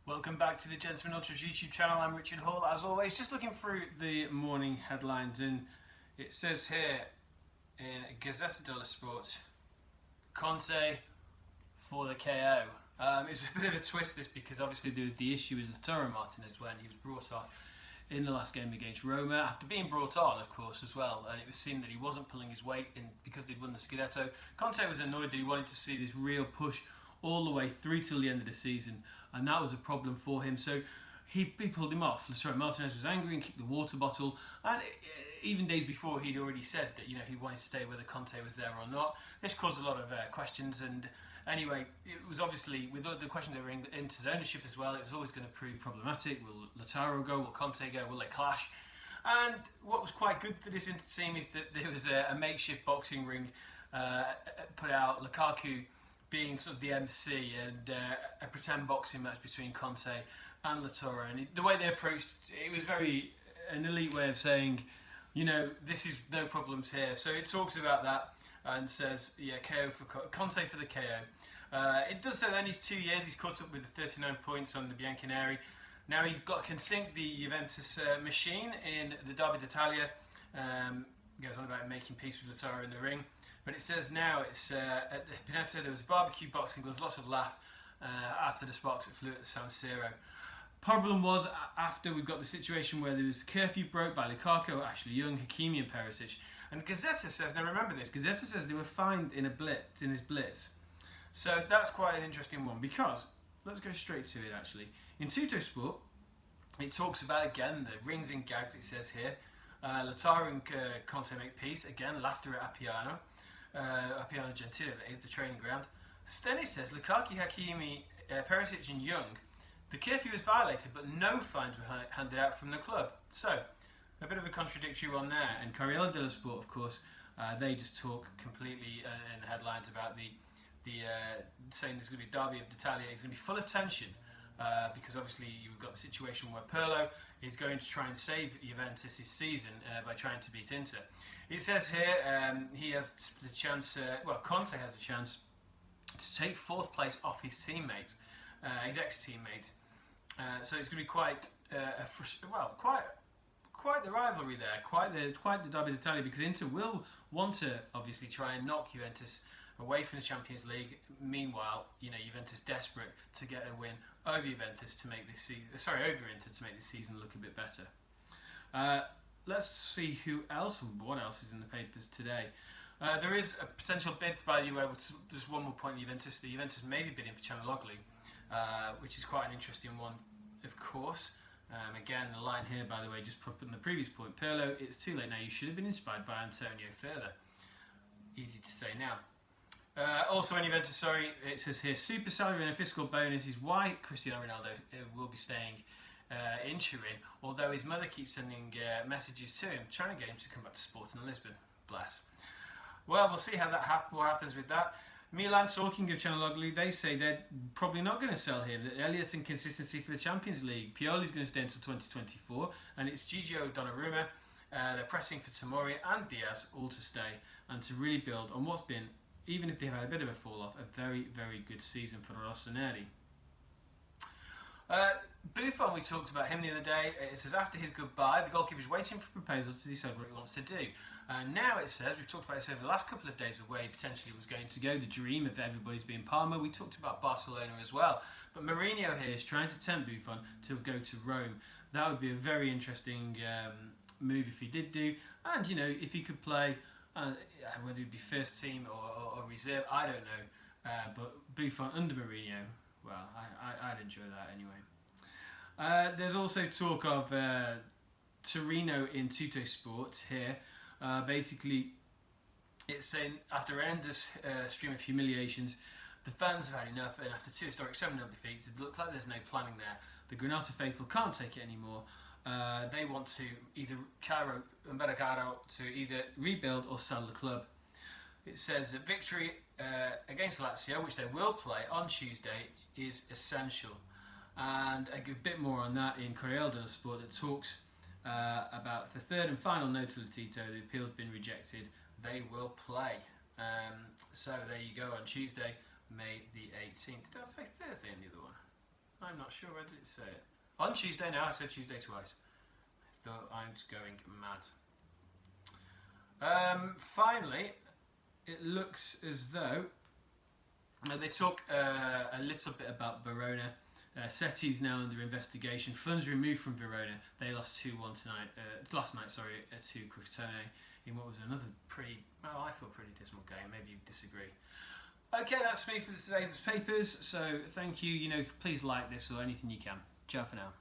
Welcome back to the Gentleman Ultras YouTube channel. I'm Richard Hall. As always, just looking through the morning headlines, and it says here in Gazzetta dello Sport, Conte for the KO. It's a bit of a twist this because obviously there was the issue with Lautaro Martinez when he was brought off in the last game against Roma after being brought on, of course, as well, and it was seen that he wasn't pulling his weight in because they'd won the Scudetto. Conte was annoyed that he wanted to see this real push all the way through till the end of the season, and that was a problem for him. So he pulled him off. Sorry, Martinez was angry and kicked the water bottle, and even days before he'd already said that he wanted to stay whether Conte was there or not. This caused a lot of questions, and anyway, it was obviously with the questions over Inter's ownership as well. It was always going to prove problematic. Will Lautaro go? Will Conte go? Will they clash? And what was quite good for this Inter team is that there was a makeshift boxing ring put out. Lukaku being sort of the MC, and a pretend boxing match between Conte and Lautaro. And the way they approached it was very an elite way of saying, this is no problems here. So it talks about that and says, KO for Conte for the KO. It does say then he's 2 years, he's caught up with the 39 points on the Bianconeri. Now he can sink the Juventus machine in the Derby d'Italia. Goes on about making peace with Lautaro in the ring. But it says now it's at the Pinetta, there was barbecue, boxing gloves, lots of laugh after the sparks that flew at the San Siro. Problem was, after we've got the situation where there was curfew broke by Lukaku, Ashley Young, Hakimi and Perisic. And Gazzetta says, now remember this, Gazzetta says they were fined in his blitz. So that's quite an interesting one, because, let's go straight to it actually. In Tuttosport, it talks about, again, the rings and gags, it says here. Lautaro and Conte make peace, again, laughter at Appiano. Appiano Gentile, that is the training ground. Stennis says, Lukaku, Hakimi, Perisic and Young, the curfew was violated, but no fines were handed out from the club. So, a bit of a contradictory one there. And Corriere dello Sport, of course, they just talk completely in the headlines about the saying there's going to be Derby of d'Italia. It's going to be full of tension because obviously you've got the situation where Pirlo is going to try and save Juventus this season by trying to beat Inter. It says here he has the chance, Conte has a chance to take fourth place off his teammates, his ex-teammates. So it's going to be quite the rivalry there, quite the Derby d'Italia, because Inter will want to obviously try and knock Juventus away from the Champions League. Meanwhile, Juventus desperate to get a win over Juventus to make this season, over Inter to make this season look a bit better. Let's see who else and what else is in the papers today. There is a potential bid by the UAE. Just one more point, Juventus. The Juventus may be bidding for Calhanoglu, which is quite an interesting one, of course. Again, the line here, by the way, just put in the previous point. Pirlo, it's too late now. You should have been inspired by Antonio further. Easy to say now. Also in Juventus, it says here, super salary and a fiscal bonus is why Cristiano Ronaldo will be staying in Turin, although his mother keeps sending messages to him, trying to get him to come back to Sporting Lisbon. Bless. Well, we'll see what happens with that. Milan, talking of Calhanoglu, they say they're probably not going to sell him. That Elliott and consistency for the Champions League. Pioli's going to stay until 2024, and it's Gigio Donnarumma. They're pressing for Tomori and Diaz all to stay and to really build on what's been, even if they've had a bit of a fall off, a very, very good season for Rossoneri. Buffon, we talked about him the other day. It says after his goodbye, the goalkeeper is waiting for a proposal to decide what he wants to do. Now it says, we've talked about this over the last couple of days of where he potentially was going to go, the dream of everybody's being Parma. We talked about Barcelona as well. But Mourinho here is trying to tempt Buffon to go to Rome. That would be a very interesting move if he did do. And, if he could play, whether it be first team or reserve, I don't know. But Buffon under Mourinho, well, I'd enjoy that anyway. There's also talk of Torino in Tuttosport here. Basically, it's saying after an endless stream of humiliations, the fans have had enough, and after two historic 7-0 defeats, it looks like there's no planning there. The Granata faithful can't take it anymore. They want to either Umberto Caro to either rebuild or sell the club. It says that victory against Lazio, which they will play on Tuesday, is essential. And a bit more on that in Corriere dello Sport that talks about the third and final no to Lotito. The appeal has been rejected. They will play. So there you go on Tuesday, May the 18th. Did I say Thursday in the other one? I'm not sure. Where did it say it? On Tuesday now. I said Tuesday twice. I thought I'm just going mad. Finally, it looks as though they talk a little bit about Verona. Setti's now under investigation. Funds removed from Verona. They lost 2-1 last night. To Crotone in what was another I thought pretty dismal game. Maybe you disagree. Okay, that's me for today's papers. So thank you. Please like this or anything you can. Ciao for now.